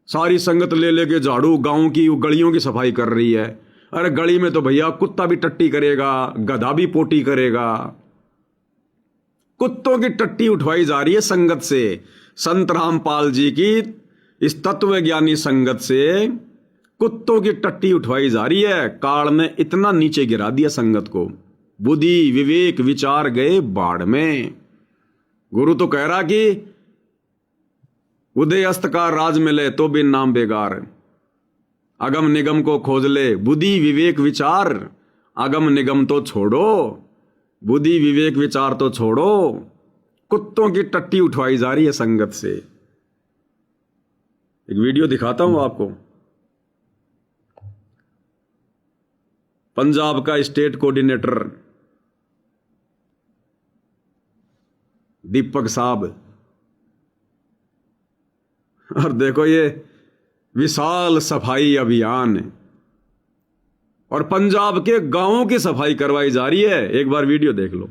सारी संगत ले लेके झाड़ू गांव की गलियों की सफाई कर रही है। अरे गली में तो भैया कुत्ता भी टट्टी करेगा, गधा भी पोटी करेगा। कुत्तों की टट्टी उठवाई जा रही है संगत से। संत रामपाल जी की इस तत्वज्ञानी संगत से कुत्तों की टट्टी उठवाई जा रही है। काल ने इतना नीचे गिरा दिया संगत को, बुद्धि विवेक विचार गए बाढ़ में। गुरु तो कह रहा कि उदय अस्त का राज मिले तो बिन नाम बेगार, अगम निगम को खोज ले बुद्धि विवेक विचार। अगम निगम तो छोड़ो, बुद्धि विवेक विचार तो छोड़ो, कुत्तों की टट्टी उठवाई जा रही है संगत से। एक वीडियो दिखाता हूं आपको। पंजाब का स्टेट कोऑर्डिनेटर दीपक साहब, और देखो ये विशाल सफाई अभियान और पंजाब के गांवों की सफाई करवाई जा रही है। एक बार वीडियो देख लो।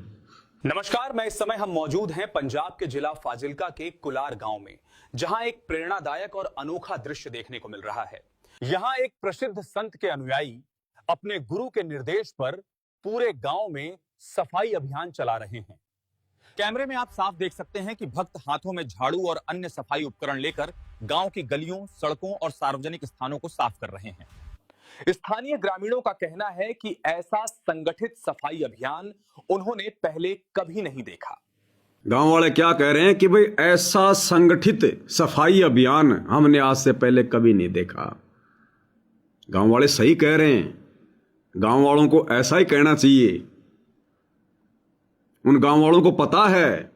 नमस्कार, मैं इस समय हम मौजूद हैं पंजाब के जिला फाजिल्का के कुलार गांव में, जहां एक प्रेरणादायक और अनोखा दृश्य देखने को मिल रहा है। यहां एक प्रसिद्ध संत के अनुयायी अपने गुरु के निर्देश पर पूरे गांव में सफाई अभियान चला रहे हैं। कैमरे में आप साफ देख सकते हैं कि भक्त हाथों में झाड़ू और अन्य सफाई उपकरण लेकर गांव की गलियों, सड़कों और सार्वजनिक स्थानों को साफ कर रहे हैं। स्थानीय ग्रामीणों का कहना है कि ऐसा संगठित सफाई अभियान उन्होंने पहले कभी नहीं देखा। गांव वाले क्या कह रहे हैं कि भाई ऐसा संगठित सफाई अभियान हमने आज से पहले कभी नहीं देखा। गांव वाले सही कह रहे हैं, गांव वालों को ऐसा ही कहना चाहिए। उन गांव वालों को पता है,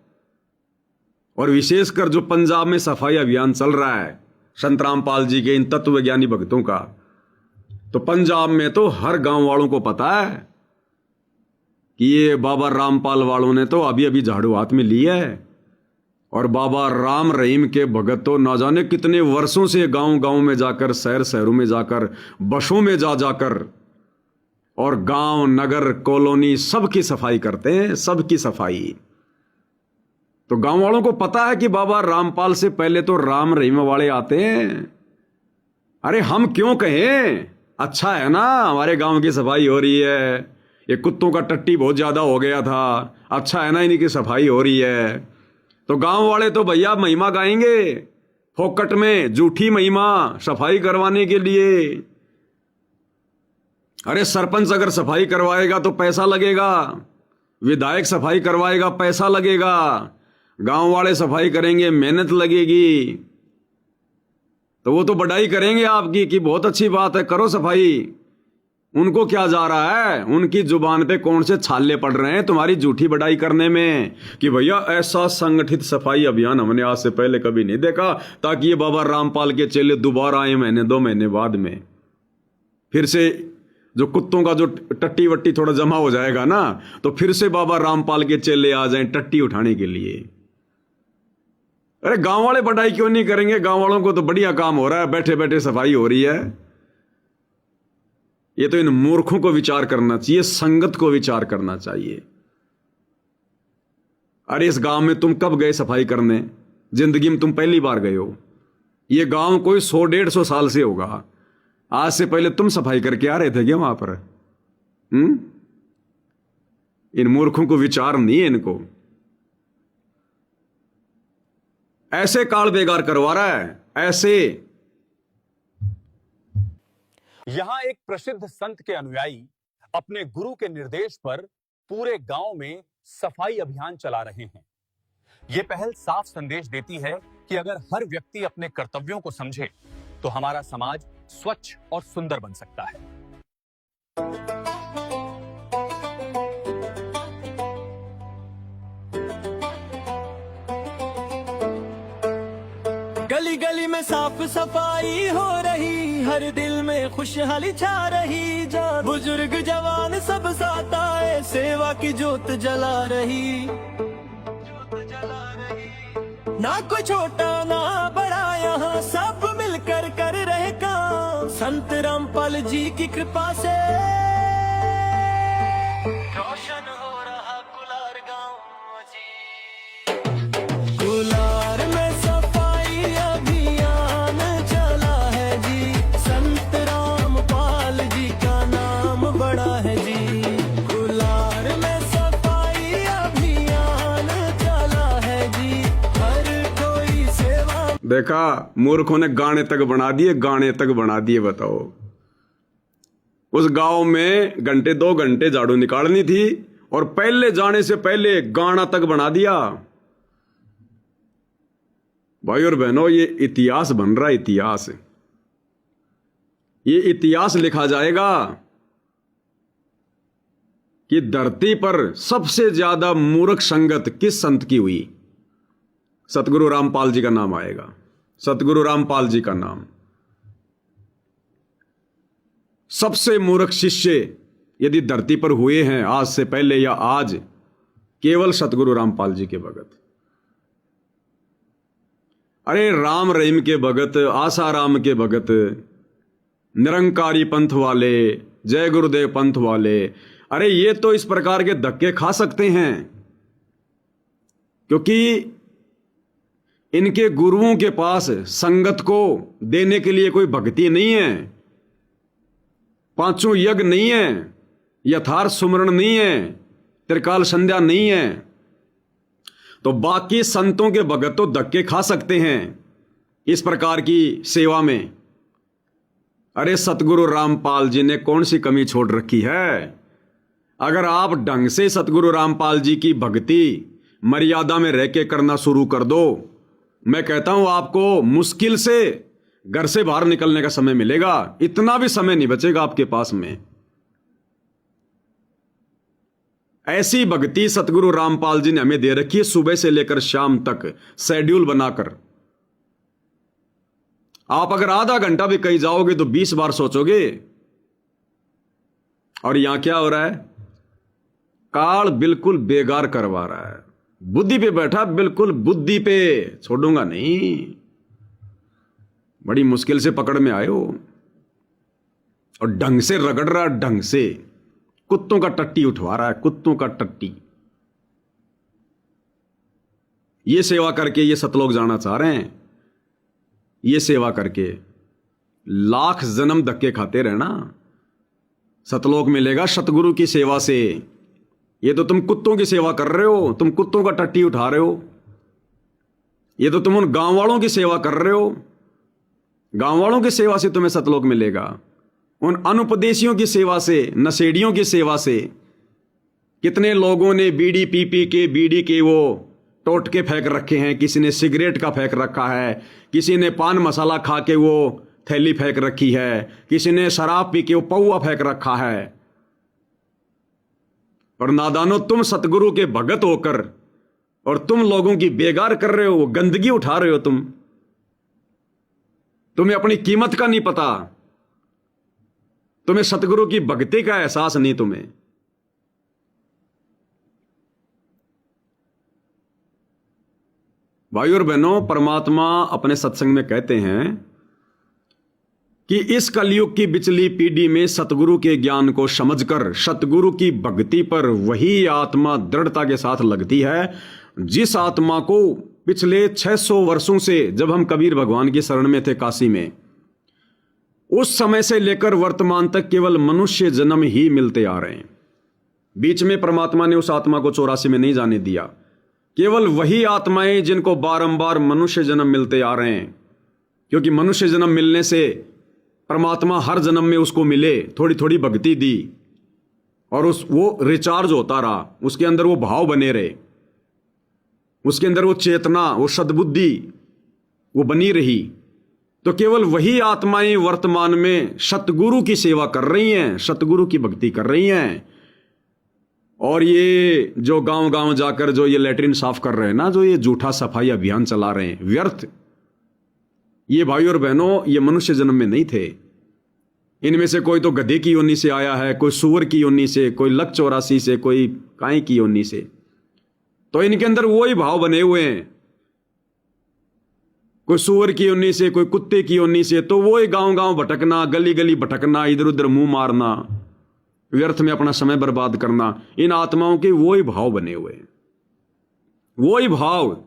और विशेषकर जो पंजाब में सफाई अभियान चल रहा है संत रामपाल जी के इन तत्वज्ञानी भक्तों का, तो पंजाब में तो हर गांव वालों को पता है कि ये बाबा रामपाल वालों ने तो अभी अभी झाड़ू हाथ में ली है। और बाबा राम रहीम के भगत तो ना जाने कितने वर्षों से गांव गांव में जाकर, शहर शहरों में जाकर, बसों में जा जाकर और गांव नगर कॉलोनी सबकी सफाई करते हैं, सबकी सफाई। तो गांव वालों को पता है कि बाबा रामपाल से पहले तो राम रहीम वाले आते हैं। अरे हम क्यों कहें, अच्छा है ना हमारे गांव की सफाई हो रही है। ये कुत्तों का टट्टी बहुत ज्यादा हो गया था, अच्छा है ना इनकी सफाई हो रही है। तो गांव वाले तो भैया महिमा गाएंगे फोकट में, झूठी महिमा सफाई करवाने के लिए। अरे सरपंच अगर सफाई करवाएगा तो पैसा लगेगा, विधायक सफाई करवाएगा पैसा लगेगा, गांव वाले सफाई करेंगे मेहनत लगेगी। तो वो तो बड़ाई करेंगे आपकी कि बहुत अच्छी बात है, करो सफाई। उनको क्या जा रहा है, उनकी जुबान पे कौन से छाले पड़ रहे हैं तुम्हारी झूठी बड़ाई करने में कि भैया ऐसा संगठित सफाई अभियान हमने आज से पहले कभी नहीं देखा, ताकि ये बाबा रामपाल के चेले दोबारा आए महीने 2 महीने बाद में। फिर से जो कुत्तों का जो टट्टी वट्टी थोड़ा जमा हो जाएगा ना, तो फिर से बाबा रामपाल के चेले आ जाएं टट्टी उठाने के लिए। अरे गांव वाले बड़ाई क्यों नहीं करेंगे, गांव वालों को तो बढ़िया काम हो रहा है, बैठे बैठे सफाई हो रही है। ये तो इन मूर्खों को विचार करना चाहिए, संगत को विचार करना चाहिए। अरे इस गांव में तुम कब गए सफाई करने, जिंदगी में तुम पहली बार गए हो। ये गांव कोई 100-150 साल से होगा, आज से पहले तुम सफाई करके आ रहे थे क्या वहां पर? इन मूर्खों को विचार नहीं है इनको। ऐसे काल बेगार करवा रहा है, ऐसे। यहां एक प्रसिद्ध संत के अनुयायी अपने गुरु के निर्देश पर पूरे गांव में सफाई अभियान चला रहे हैं। यह पहल साफ संदेश देती है कि अगर हर व्यक्ति अपने कर्तव्यों को समझे तो हमारा समाज स्वच्छ और सुंदर बन सकता है। गली गली में साफ सफाई हो रही, हर दिल में खुशहाली छा रही। बुजुर्ग जवान सब साथ आए, सेवा की जोत जला रही। ना कोई छोटा ना बड़ा, यहाँ सब मिलकर कर रहे काम। संत रामपाल जी की कृपा से रोशन हो रहा कुलार गाँव जी। कुलार में सफाई अभियान चला देखा, मूर्खों ने गाने तक बना दिए, गाने तक बना दिए। बताओ, उस गांव में घंटे 2 घंटे झाड़ू निकालनी थी और पहले जाने से पहले गाना तक बना दिया। भाई और बहनों, ये इतिहास बन रहा है, इतिहास। ये इतिहास लिखा जाएगा कि धरती पर सबसे ज्यादा मूर्ख संगत किस संत की हुई। सतगुरु रामपाल जी का नाम आएगा, सतगुरु रामपाल जी का नाम। सबसे मूर्ख शिष्य यदि धरती पर हुए हैं आज से पहले या आज, केवल सतगुरु रामपाल जी के भगत। अरे राम रहीम के भगत, आसाराम के भगत, निरंकारी पंथ वाले, जय गुरुदेव पंथ वाले, अरे ये तो इस प्रकार के धक्के खा सकते हैं क्योंकि इनके गुरुओं के पास संगत को देने के लिए कोई भक्ति नहीं है, 5 यज्ञ नहीं है, यथार्थ सुमरण नहीं है, त्रिकाल संध्या नहीं है। तो बाकी संतों के भगत तो धक्के खा सकते हैं इस प्रकार की सेवा में। अरे सतगुरु रामपाल जी ने कौन सी कमी छोड़ रखी है? अगर आप ढंग से सतगुरु रामपाल जी की भक्ति मर्यादा में रह के करना शुरू कर दो, मैं कहता हूं आपको मुश्किल से घर से बाहर निकलने का समय मिलेगा, इतना भी समय नहीं बचेगा आपके पास में। ऐसी भक्ति सतगुरु रामपाल जी ने हमें दे रखी है, सुबह से लेकर शाम तक शेड्यूल बनाकर। आप अगर आधा घंटा भी कहीं जाओगे तो 20 बार सोचोगे। और यहां क्या हो रहा है? काल बिल्कुल बेगार करवा रहा है, बुद्धि पे बैठा, बिल्कुल बुद्धि पे, छोड़ूंगा नहीं। बड़ी मुश्किल से पकड़ में आए हो और ढंग से रगड़ रहा, ढंग से कुत्तों का टट्टी उठवा रहा है, कुत्तों का टट्टी। ये सेवा करके ये सतलोक जाना चाह रहे हैं, ये सेवा करके लाख जन्म धक्के खाते रहना, सतलोक मिलेगा सतगुरु की सेवा से। ये तो तुम कुत्तों की सेवा कर रहे हो, तुम कुत्तों का टट्टी उठा रहे हो। ये तो तुम उन गांव वालों की सेवा कर रहे हो, गांव वालों की सेवा से तुम्हें सतलोक मिलेगा। उन अनुपदेशियों की सेवा से, नशेड़ियों की सेवा से। कितने लोगों ने बीड़ी पी के, बीड़ी के वो टोटके फेंक रखे हैं, किसी ने सिगरेट का फेंक रखा है, किसी ने पान मसाला खा के वो थैली फेंक रखी है, किसी ने शराब पी के वो पौआ फेंक रखा है। और नादानो, तुम सतगुरु के भगत होकर और तुम लोगों की बेगार कर रहे हो, गंदगी उठा रहे हो। तुम्हें अपनी कीमत का नहीं पता, तुम्हें सतगुरु की भक्ति का एहसास नहीं। तुम्हें भाई और बहनों, परमात्मा अपने सत्संग में कहते हैं कि इस कलयुग की बिचली पीढ़ी में सतगुरु के ज्ञान को समझकर सतगुरु की भक्ति पर वही आत्मा दृढ़ता के साथ लगती है जिस आत्मा को पिछले 600 वर्षों से, जब हम कबीर भगवान की शरण में थे काशी में, उस समय से लेकर वर्तमान तक केवल मनुष्य जन्म ही मिलते आ रहे हैं। बीच में परमात्मा ने उस आत्मा को 84 में नहीं जाने दिया। केवल वही आत्माएं जिनको बारंबार मनुष्य जन्म मिलते आ रहे हैं, क्योंकि मनुष्य जन्म मिलने से परमात्मा हर जन्म में उसको मिले, थोड़ी थोड़ी भक्ति दी और वो रिचार्ज होता रहा, उसके अंदर वो भाव बने रहे, उसके अंदर वो चेतना, वो सद्बुद्धि वो बनी रही। तो केवल वही आत्माएं वर्तमान में सतगुरु की सेवा कर रही हैं, सतगुरु की भक्ति कर रही हैं। और ये जो गांव गांव जाकर जो ये लैट्रिन साफ कर रहे हैं ना, जो ये झूठा सफाई अभियान चला रहे हैं, व्यर्थ। ये भाई और बहनों, ये मनुष्य जन्म में नहीं थे। इनमें से कोई तो गधे की योनि से आया है, कोई सुअर की योनि से, कोई लक 84 से, कोई काई की योनि से। तो इनके अंदर वही भाव बने हुए हैं, कोई सुअर की योनि से, कोई कुत्ते की योनि से। तो वही गांव गांव भटकना, गली गली भटकना, इधर उधर मुंह मारना, व्यर्थ में अपना समय बर्बाद करना, इन आत्माओं के वही भाव बने हुए हैं। वही भाव,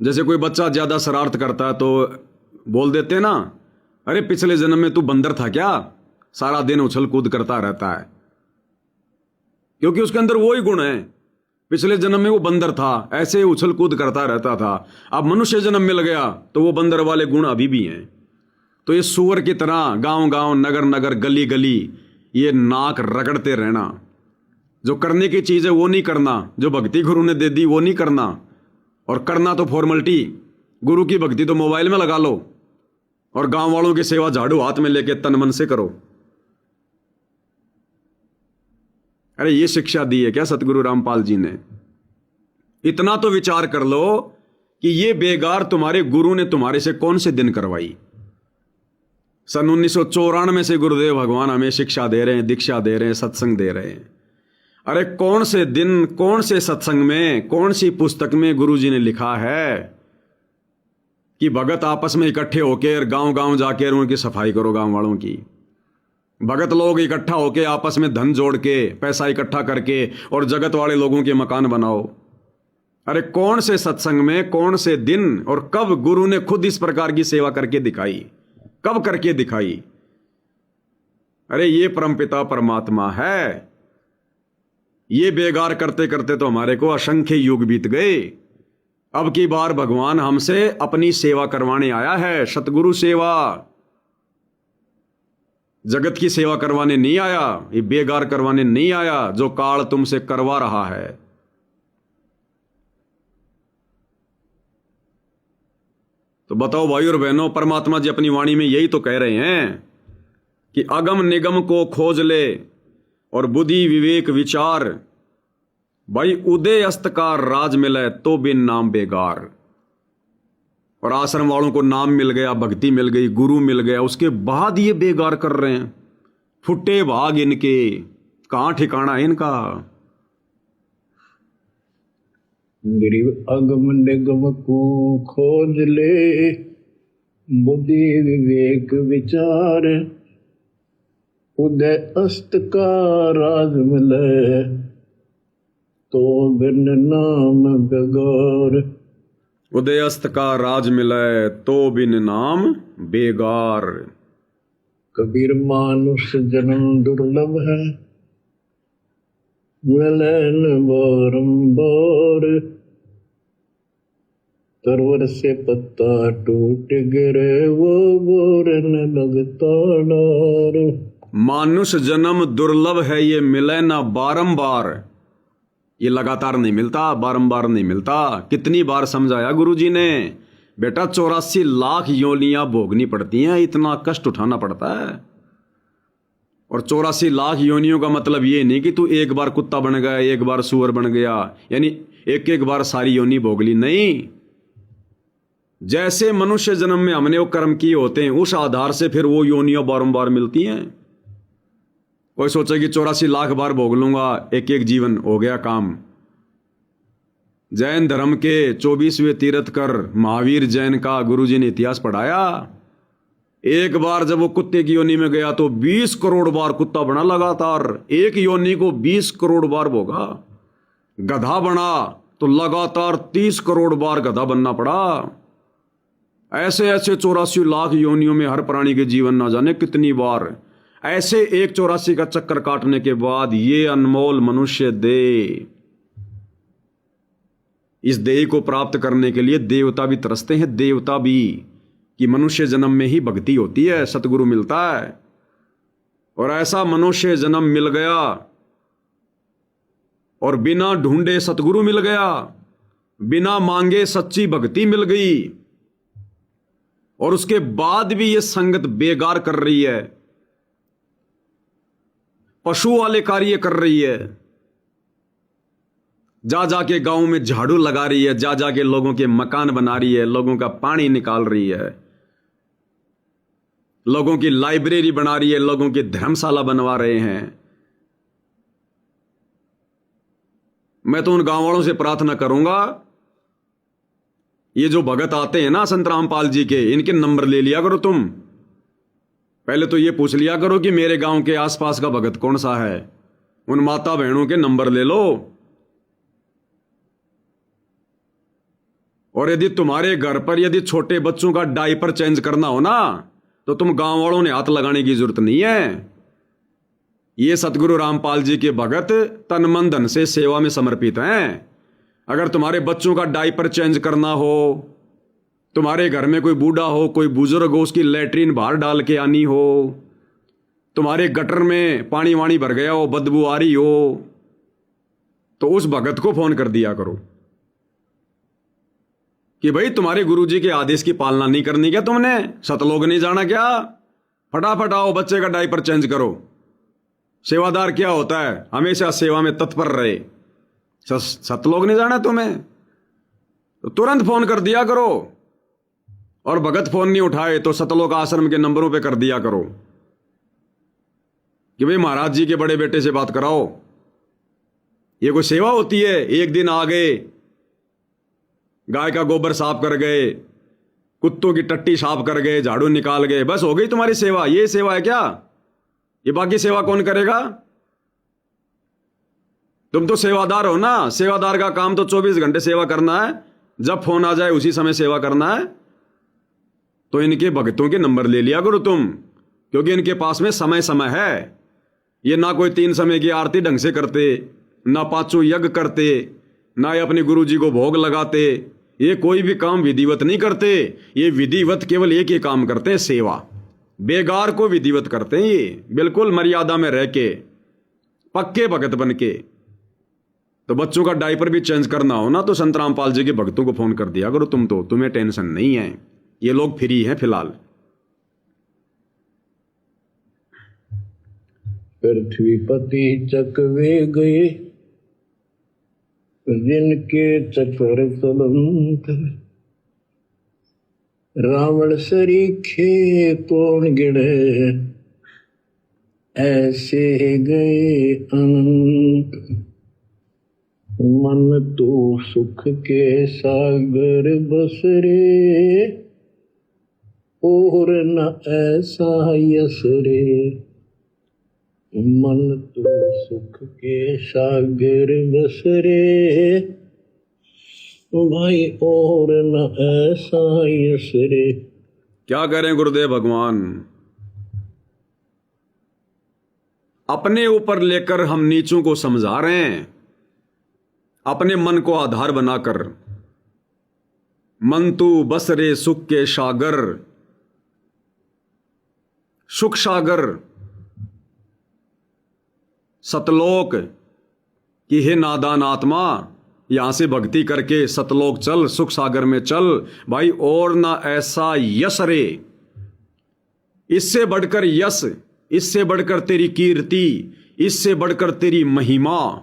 जैसे कोई बच्चा ज्यादा शरारत करता है तो बोल देते हैं ना, अरे पिछले जन्म में तू बंदर था क्या, सारा दिन उछल कूद करता रहता है। क्योंकि उसके अंदर वही गुण है, पिछले जन्म में वो बंदर था, ऐसे उछल कूद करता रहता था, अब मनुष्य जन्म मिल गया तो वो बंदर वाले गुण अभी भी हैं। तो ये सूअर की तरह गांव गांव, नगर नगर, गली गली ये नाक रगड़ते रहना, जो करने की चीज है वो नहीं करना, जो भक्ति गुरु ने दे दी वो नहीं करना, और करना तो फॉर्मेलिटी, गुरु की भक्ति तो मोबाइल में लगा लो, और गांव वालों की सेवा झाड़ू हाथ में लेके तन मन से करो। अरे ये शिक्षा दी है क्या सतगुरु रामपाल जी ने? इतना तो विचार कर लो कि ये बेगार तुम्हारे गुरु ने तुम्हारे से कौन से दिन करवाई। सन 1994 से गुरुदेव भगवान हमें शिक्षा दे रहे हैं, दीक्षा दे रहे हैं, सत्संग दे रहे हैं। अरे कौन से दिन, कौन से सत्संग में, कौन सी पुस्तक में गुरु जी ने लिखा है कि भगत आपस में इकट्ठे होकर गांव गांव जाकर उनकी सफाई करो, गांव वालों की। भगत लोग इकट्ठा होकर आपस में धन जोड़ के, पैसा इकट्ठा करके और जगत वाले लोगों के मकान बनाओ। अरे कौन से सत्संग में, कौन से दिन और कब गुरु ने खुद इस प्रकार की सेवा करके दिखाई, कब करके दिखाई? अरे ये परमपिता परमात्मा है। ये बेगार करते करते तो हमारे को असंख्य युग बीत गए। अब की बार भगवान हमसे अपनी सेवा करवाने आया है, सतगुरु सेवा। जगत की सेवा करवाने नहीं आया, ये बेगार करवाने नहीं आया जो काल तुमसे करवा रहा है। तो बताओ भाई और बहनों, परमात्मा जी अपनी वाणी में यही तो कह रहे हैं कि अगम निगम को खोज ले और बुद्धि विवेक विचार, भाई उदय अस्त का राज मिले तो बिन नाम बेगार। और आश्रम वालों को नाम मिल गया, भक्ति मिल गई, गुरु मिल गया, उसके बाद ये बेगार कर रहे हैं। फुटे भाग इनके, कहां ठिकाना है इनका? गिरिव अगम निगम को खोज ले, बुद्धि विवेक विचार, उदय अस्त का राज मिले तो बिन नाम बेगार। उदयस्त का राज मिले तो बिन नाम बेगार। कबीर मानुष जन्म दुर्लभ है, मिले न बारंबार। तरवर से पत्ता टूट गिरे, वो बोर न लगता डार। मानुष जन्म दुर्लभ है, ये मिले ना बारंबार। ये लगातार नहीं मिलता, बारंबार नहीं मिलता। कितनी बार समझाया गुरु जी ने, बेटा 84 लाख योनियां भोगनी पड़ती हैं, इतना कष्ट उठाना पड़ता है। और 84 लाख योनियों का मतलब ये नहीं कि तू एक बार कुत्ता बन गया, एक बार सुअर बन गया, यानी एक एक बार सारी योनि भोग ली, नहीं। जैसे मनुष्य जन्म में हमने वो कर्म किए होते हैं, उस आधार से फिर वो योनियां बारंबार मिलती हैं। कोई सोचे कि 84 लाख बार भोग लूंगा, एक एक जीवन हो गया काम। जैन धर्म के 24वें तीर्थकर महावीर जैन का गुरुजी ने इतिहास पढ़ाया। एक बार जब वो कुत्ते की योनि में गया तो 20 करोड़ बार कुत्ता बना लगातार, एक योनि को 20 करोड़ बार भोगा। गधा बना तो लगातार 30 करोड़ बार गधा बनना पड़ा। ऐसे ऐसे 84 लाख योनियों में हर प्राणी के जीवन ना जाने कितनी बार। ऐसे एक 84 का चक्कर काटने के बाद ये अनमोल मनुष्य देह, इस देह को प्राप्त करने के लिए देवता भी तरसते हैं, देवता भी, कि मनुष्य जन्म में ही भक्ति होती है, सतगुरु मिलता है। और ऐसा मनुष्य जन्म मिल गया और बिना ढूंढे सतगुरु मिल गया, बिना मांगे सच्ची भक्ति मिल गई, और उसके बाद भी ये संगत बेगार कर रही है, पशु वाले कार्य कर रही है। जा जाके गांव में झाड़ू लगा रही है, जा जाके लोगों के मकान बना रही है, लोगों का पानी निकाल रही है, लोगों की लाइब्रेरी बना रही है, लोगों की धर्मशाला बनवा रहे हैं। मैं तो उन गांव वालों से प्रार्थना करूंगा, ये जो भगत आते हैं ना संत रामपाल जी के, इनके नंबर ले लिया करो तुम। पहले तो ये पूछ लिया करो कि मेरे गांव के आसपास का भगत कौन सा है, उन माता बहनों के नंबर ले लो। और यदि तुम्हारे घर पर यदि छोटे बच्चों का डायपर चेंज करना हो ना, तो तुम गांव वालों ने हाथ लगाने की जरूरत नहीं है। ये सतगुरु रामपाल जी के भगत तन मन धन से सेवा में समर्पित हैं। अगर तुम्हारे बच्चों का डायपर चेंज करना हो, तुम्हारे घर में कोई बूढ़ा हो, कोई बुजुर्ग हो, उसकी लैट्रीन बाहर डाल के आनी हो, तुम्हारे गटर में पानी वाणी भर गया हो, बदबू आ रही हो, तो उस भगत को फोन कर दिया करो कि भाई तुम्हारे गुरुजी के आदेश की पालना नहीं करनी क्या तुमने? सतलोक नहीं जाना क्या? फटाफट आओ, बच्चे का डायपर चेंज करो। सेवादार क्या होता है? हमेशा सेवा में तत्पर रहे। सतलोक नहीं जाना तुम्हें तो तुरंत फोन कर दिया करो। और भगत फोन नहीं उठाए तो सतलोक आश्रम के नंबरों पे कर दिया करो कि भाई महाराज जी के बड़े बेटे से बात कराओ। ये कोई सेवा होती है? एक दिन आ गए, गाय का गोबर साफ कर गए, कुत्तों की टट्टी साफ कर गए, झाड़ू निकाल गए, बस हो गई तुम्हारी सेवा? ये सेवा है क्या? ये बाकी सेवा कौन करेगा? तुम तो सेवादार हो ना। सेवादार का काम तो 24 घंटे सेवा करना है। जब फोन आ जाए उसी समय सेवा करना है। तो इनके भक्तों के नंबर ले लिया करो तुम, क्योंकि इनके पास में समय समय है। ये ना कोई 3 समय की आरती ढंग से करते, ना 5 यज्ञ करते, ना ये अपने गुरु जी को भोग लगाते। ये कोई भी काम विधिवत नहीं करते। ये विधिवत केवल एक ही काम करते हैं, सेवा। बेगार को विधिवत करते हैं ये, बिल्कुल मर्यादा में रह के, पक्के भगत बन के। तो बच्चों का डायपर भी चेंज करना हो ना तो संत रामपाल जी के भक्तों को फोन कर दिया करो तुम तो, तुम्हें टेंशन नहीं है। ये लोग फ्री हैं फिलहाल। पृथ्वीपति चकवे गए, जिनके चक्र चलंत, रावण सरीखे कौन गिणे, ऐसे गए अनंत। मन तो सुख के सागर बसरे, और न ऐसा यस रे। मन तो सुख के सागर बसरे, भाई और न ऐसा यस रे। क्या करें गुरुदेव भगवान? अपने ऊपर लेकर हम नीचों को समझा रहे हैं, अपने मन को आधार बनाकर। मन तू बस रे सुख के सागर, सुख सागर सतलोक कि हे नादान आत्मा, यहां से भक्ति करके सतलोक चल, सुख सागर में चल भाई। और ना ऐसा यश रे, इससे बढ़कर यश, इससे बढ़कर तेरी कीर्ति, इससे बढ़कर तेरी महिमा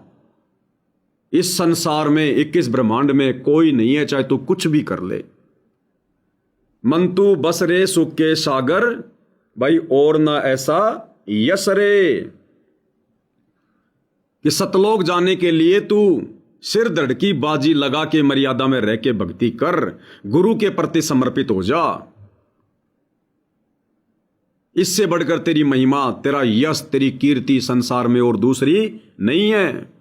इस संसार में, 21 ब्रह्मांड में कोई नहीं है, चाहे तू कुछ भी कर ले। मन तू बस रे सुख के सागर, भाई और ना ऐसा यश रे। कि सतलोक जाने के लिए तू सिर धड़ की बाजी लगा के मर्यादा में रह के भक्ति कर, गुरु के प्रति समर्पित हो जा। इससे बढ़कर तेरी महिमा, तेरा यश, तेरी कीर्ति संसार में और दूसरी नहीं है।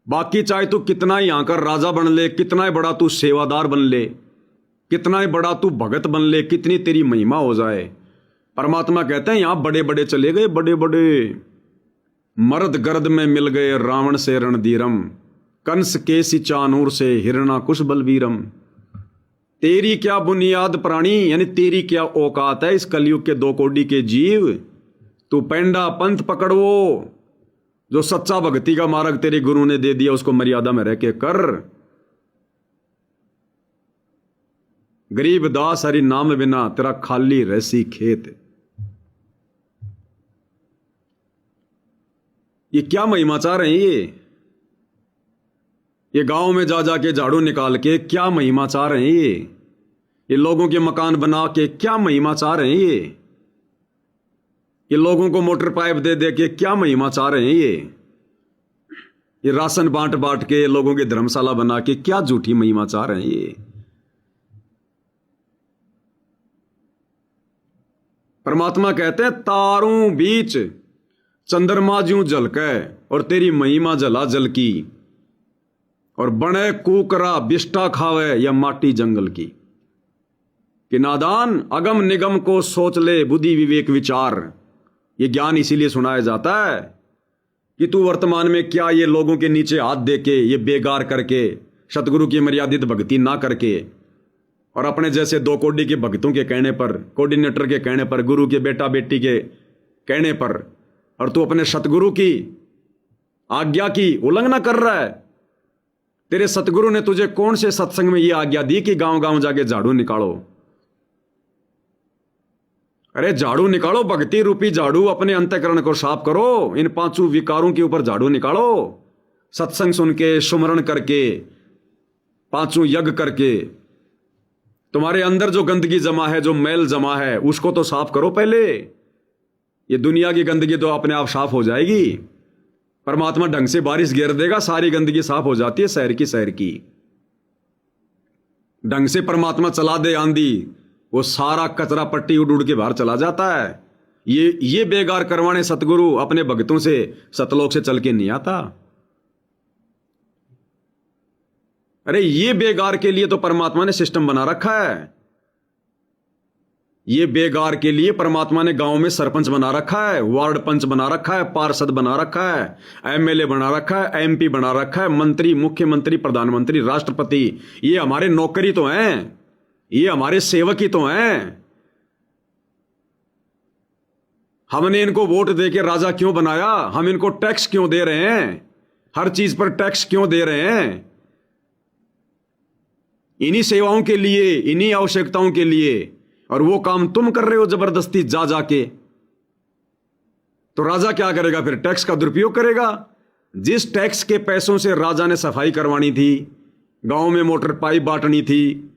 बाकी चाहे तू कितना ही यहां का राजा बन ले, कितना ही बड़ा तू सेवादार बन ले, कितना ही बड़ा तू भगत बन ले, कितनी तेरी महिमा हो जाए, परमात्मा कहते हैं यहां बड़े बड़े चले गए, बड़े बड़े मर्द गर्द में मिल गए रावण से रणधीरम, कंस के सी चानूर से हिरणाकुश बलवीरम। तेरी क्या बुनियाद प्राणी, यानी तेरी क्या औकात है इस कलयुग के 2 कोटि के जीव? तू पेंडा पंथ पकड़वो, जो सच्चा भक्ति का मार्ग तेरे गुरु ने दे दिया उसको मर्यादा में रह के कर। गरीब दास हरि नाम बिना तेरा खाली रहसी खेत। ये क्या महिमा चाह रहे हैं? ये गांव में जा जाके झाड़ू निकाल के क्या महिमा चाह रहे हैं? ये लोगों के मकान बना के क्या महिमा चाह रहे हैं? ये लोगों को मोटर पाइप दे दे के क्या महिमा चाह रहे हैं? ये राशन बांट बांट के लोगों की धर्मशाला बना के क्या झूठी महिमा चाह रहे हैं? परमात्मा कहते हैं तारों बीच चंद्रमा ज्यों झलके और तेरी महिमा जला जल की, और बने कुकरा बिष्टा खावे या माटी जंगल की। कि नादान अगम निगम को सोच ले बुद्धि विवेक विचार, ये ज्ञान इसीलिए सुनाया जाता है कि तू वर्तमान में क्या ये लोगों के नीचे हाथ दे के, ये बेगार करके, सतगुरु की मर्यादित भक्ति ना करके और अपने जैसे 2 कौड़ी के भक्तों के कहने पर, कोऑर्डिनेटर के कहने पर, गुरु के बेटा बेटी के कहने पर, और तू अपने सतगुरु की आज्ञा की उल्लंघना कर रहा है। तेरे सतगुरु ने तुझे कौन से सत्संग में यह आज्ञा दी कि गांव गांव जाके झाड़ू निकालो? अरे झाड़ू निकालो, भक्ति रूपी झाड़ू, अपने अंतःकरण को साफ करो, इन 5 विकारों के ऊपर झाड़ू निकालो। सत्संग सुन के, सुमरण करके, 5 यज्ञ करके, तुम्हारे अंदर जो गंदगी जमा है, जो मैल जमा है, उसको तो साफ करो पहले। ये दुनिया की गंदगी तो अपने आप साफ हो जाएगी। परमात्मा ढंग से बारिश गिर देगा, सारी गंदगी साफ हो जाती है शहर की। ढंग से परमात्मा चला दे आंधी, वो सारा कचरा पट्टी उड़ उड़ के बाहर चला जाता है। ये बेगार करवाने सतगुरु अपने भक्तों से सतलोक से चल के नहीं आता। अरे ये बेगार के लिए तो परमात्मा ने सिस्टम बना रखा है। ये बेगार के लिए परमात्मा ने गांव में सरपंच बना रखा है, वार्ड पंच बना रखा है, पार्षद बना रखा है, एमएलए बना रखा है, एमपी बना रखा है, मंत्री, मुख्यमंत्री, प्रधानमंत्री, राष्ट्रपति। ये हमारे नौकरी तो हैं, ये हमारे सेवक ही तो हैं। हमने इनको वोट देके राजा क्यों बनाया? हम इनको टैक्स क्यों दे रहे हैं? हर चीज पर टैक्स क्यों दे रहे हैं? इन्हीं सेवाओं के लिए, इन्हीं आवश्यकताओं के लिए। और वो काम तुम कर रहे हो जबरदस्ती जा जाके। तो राजा क्या करेगा फिर? टैक्स का दुरुपयोग करेगा। जिस टैक्स के पैसों से राजा ने सफाई करवानी थी, गांव में मोटर पाइप बांटनी थी,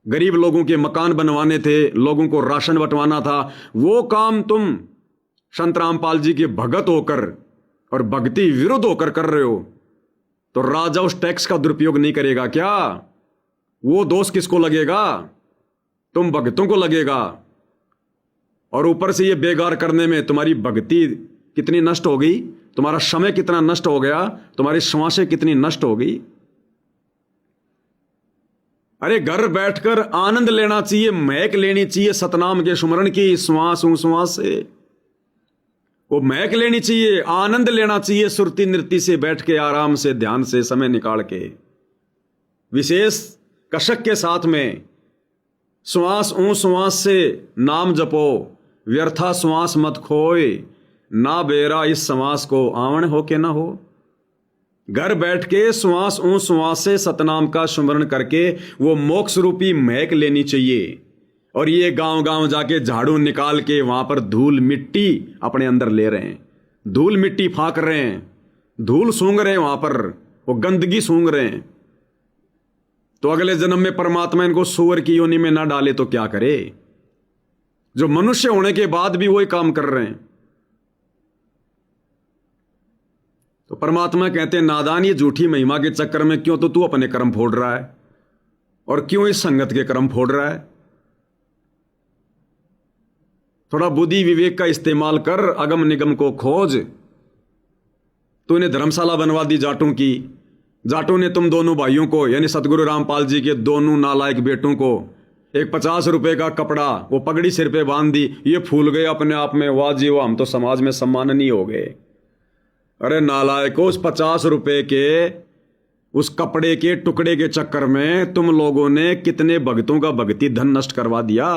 गरीब लोगों के मकान बनवाने थे, लोगों को राशन बंटवाना था, वो काम तुम संत रामपाल जी के भगत होकर और भक्ति विरुद्ध होकर कर रहे हो। तो राजा उस टैक्स का दुरुपयोग नहीं करेगा क्या? वो दोष किसको लगेगा? तुम भक्तों को लगेगा। और ऊपर से ये बेगार करने में तुम्हारी भक्ति कितनी नष्ट हो गई, तुम्हारा समय कितना नष्ट हो गया, तुम्हारी श्वासें कितनी नष्ट हो गई। अरे घर बैठकर आनंद लेना चाहिए, महक लेनी चाहिए सतनाम के सुमरण की, श्वास श्वास से वो महक लेनी चाहिए, आनंद लेना चाहिए सुरती नृत्य से, बैठ के आराम से ध्यान से समय निकाल के, विशेष कशक के साथ में श्वास श्वास से नाम जपो, व्यर्था श्वास मत खोए, ना बेरा इस श्वास को आवण हो के ना हो। घर बैठ के श्वास श्वास से सतनाम का स्मरण करके वो मोक्ष रूपी महक लेनी चाहिए। और ये गांव गांव जाके झाड़ू निकाल के वहां पर धूल मिट्टी अपने अंदर ले रहे हैं, धूल मिट्टी फाक रहे हैं, धूल सूंघ रहे हैं, वहां पर वो गंदगी सूंघ रहे हैं। तो अगले जन्म में परमात्मा इनको सूअर की योनि में ना डाले तो क्या करे, जो मनुष्य होने के बाद भी वही काम कर रहे हैं। तो परमात्मा कहते हैं, नादान, ये झूठी महिमा के चक्कर में क्यों तो तू अपने कर्म फोड़ रहा है, और क्यों इस संगत के कर्म फोड़ रहा है। थोड़ा बुद्धि विवेक का इस्तेमाल कर, अगम निगम को खोज। तूने धर्मशाला बनवा दी जाटों की, जाटों ने तुम दोनों भाइयों को, यानी सतगुरु रामपाल जी के दोनों नालायक बेटों को एक 50 रुपए का कपड़ा, वो पगड़ी सिर पे बांध दी, ये फूल गए अपने आप में, वाह जी वाह, हम तो समाज में सम्माननीय हो गए। अरे नालायकों, उस 50 रुपए के उस कपड़े के टुकड़े के चक्कर में तुम लोगों ने कितने भक्तों का भक्ति धन नष्ट करवा दिया,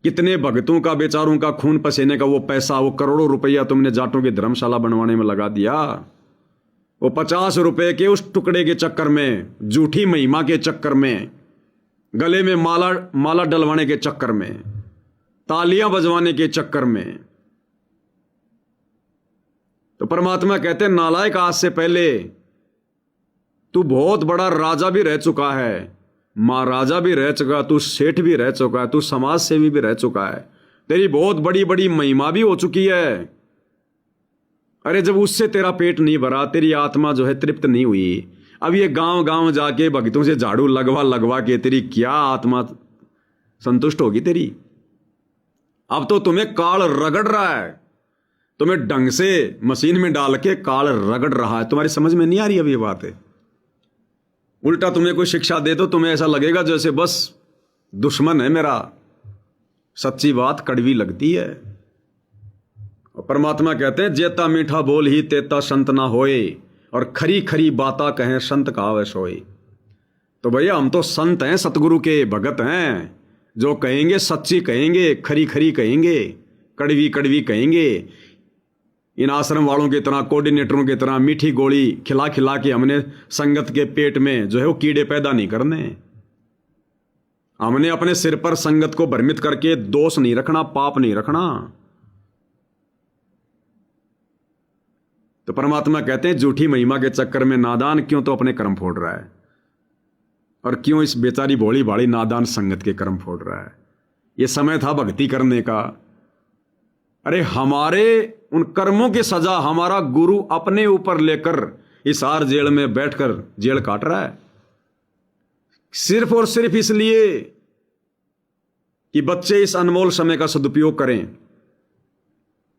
कितने भक्तों का, बेचारों का खून पसीने का वो पैसा, वो करोड़ों रुपया तुमने जाटों की धर्मशाला बनवाने में लगा दिया। वो 50 रुपए के उस टुकड़े के चक्कर में, झूठी महिमा के चक्कर में, गले में माला डलवाने के चक्कर में, तालियां बजवाने के चक्कर में। तो परमात्मा कहते हैं, नालायक, आज से पहले तू बहुत बड़ा राजा भी रह चुका है, महाराजा भी रह चुका, तू सेठ भी रह चुका है, तू समाज सेवी भी रह चुका है, तेरी बहुत बड़ी बड़ी महिमा भी हो चुकी है। अरे जब उससे तेरा पेट नहीं भरा, तेरी आत्मा जो है तृप्त नहीं हुई, अब ये गांव गांव जाके भक्तों से झाड़ू लगवा के तेरी क्या आत्मा संतुष्ट होगी तेरी? अब तो तुम्हें काल रगड़ रहा है, तुम्हें ढंग से मशीन में डाल के काल रगड़ रहा है। तुम्हारी समझ में नहीं आ रही अब ये बात है। उल्टा तुम्हें कोई शिक्षा दे दो, तुम्हें ऐसा लगेगा जैसे बस दुश्मन है मेरा। सच्ची बात कड़वी लगती है। परमात्मा कहते हैं जेता मीठा बोल ही तेता संत ना होए, और खरी खरी बाता कहें संत कहावे सोए। तो भैया हम तो संत हैं, सतगुरु के भगत हैं, जो कहेंगे सच्ची कहेंगे, खरी खरी कहेंगे, कड़वी कड़वी कहेंगे। इन आश्रम वालों की तरह, कोऑर्डिनेटरों की तरह मीठी गोली खिला खिला के हमने संगत के पेट में जो है वो कीड़े पैदा नहीं करने। हमने अपने सिर पर संगत को भ्रमित करके दोष नहीं रखना, पाप नहीं रखना। तो परमात्मा कहते हैं झूठी महिमा के चक्कर में नादान क्यों तो अपने कर्म फोड़ रहा है, और क्यों इस बेचारी भोली भाली नादान संगत के कर्म फोड़ रहा है। यह समय था भक्ति करने का। अरे हमारे उन कर्मों की सजा हमारा गुरु अपने ऊपर लेकर हिसार जेल में बैठकर जेल काट रहा है, सिर्फ और सिर्फ इसलिए कि बच्चे इस अनमोल समय का सदुपयोग करें,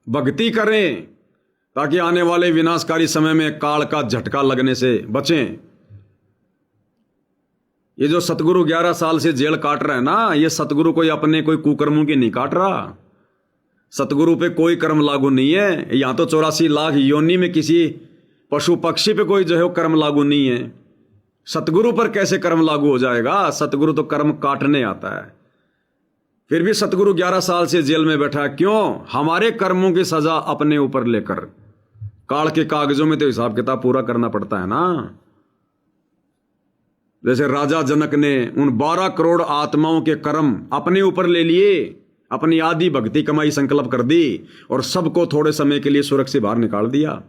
भक्ति करें, ताकि आने वाले विनाशकारी समय में काल का झटका लगने से बचें। ये जो सतगुरु 11 साल से जेल काट रहा है ना, ये सतगुरु कोई अपने कोई कुकर्मों की नहीं काट रहा। सतगुरु पे कोई कर्म लागू नहीं है। यहां तो 84 लाख योनि में किसी पशु पक्षी पे कोई जो है वो कर्म लागू नहीं है। सतगुरु पर कैसे कर्म लागू हो जाएगा? सतगुरु तो कर्म काटने आता है। फिर भी सतगुरु 11 साल से जेल में बैठा है, क्यों? हमारे कर्मों की सजा अपने ऊपर लेकर। काल के कागजों में तो हिसाब किताब पूरा करना पड़ता है ना। जैसे राजा जनक ने उन 12 करोड़ आत्माओं के कर्म अपने ऊपर ले लिए, अपनी आदि भक्ति कमाई संकल्प कर दी, और सबको थोड़े समय के लिए स्वर्ग से बाहर निकाल दिया।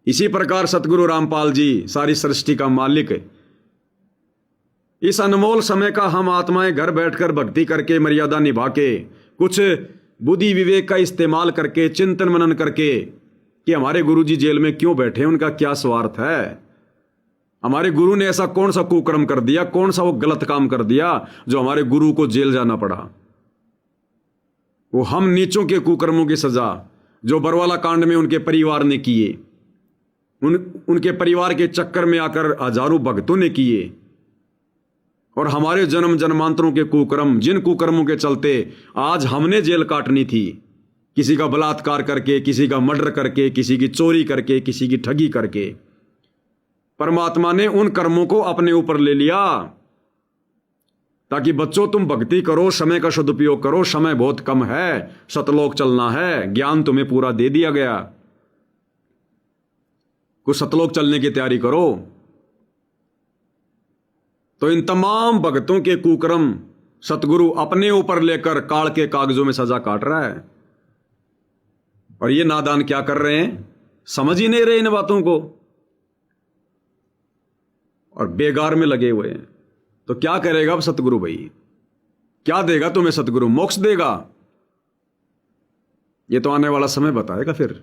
इसी प्रकार सतगुरु रामपाल जी सारी सृष्टि का मालिक है। इस अनमोल समय का हम आत्माएं घर बैठकर भक्ति करके, मर्यादा निभा के, कुछ बुद्धि विवेक का इस्तेमाल करके, चिंतन मनन करके कि हमारे गुरुजी जेल में क्यों बैठे, उनका क्या स्वार्थ है, हमारे गुरु ने ऐसा कौन सा कुकर्म कर दिया, कौन सा वो गलत काम कर दिया जो हमारे गुरु को जेल जाना पड़ा। वो हम नीचों के कुकर्मों की सजा जो बरवाला कांड में उनके परिवार ने किए, उनके परिवार के चक्कर में आकर हजारों भक्तों ने किए, और हमारे जन्म जन्मांतरों के कुकर्म, जिन कुकर्मों के चलते आज हमने जेल काटनी थी, किसी का बलात्कार करके, किसी का मर्डर करके, किसी की चोरी करके, किसी की ठगी करके, परमात्मा ने उन कर्मों को अपने ऊपर ले लिया ताकि बच्चों तुम भक्ति करो, समय का सदुपयोग करो। समय बहुत कम है, सतलोक चलना है, ज्ञान तुम्हें पूरा दे दिया गया, कुछ सतलोक चलने की तैयारी करो। तो इन तमाम भक्तों के कुकर्म सतगुरु अपने ऊपर लेकर काल के कागजों में सजा काट रहा है, और ये नादान क्या कर रहे हैं? समझ ही नहीं रहे इन बातों को, और बेगार में लगे हुए हैं। तो क्या करेगा अब सतगुरु भाई? क्या देगा तुम्हें सतगुरु? मोक्ष देगा? ये तो आने वाला समय बताएगा फिर।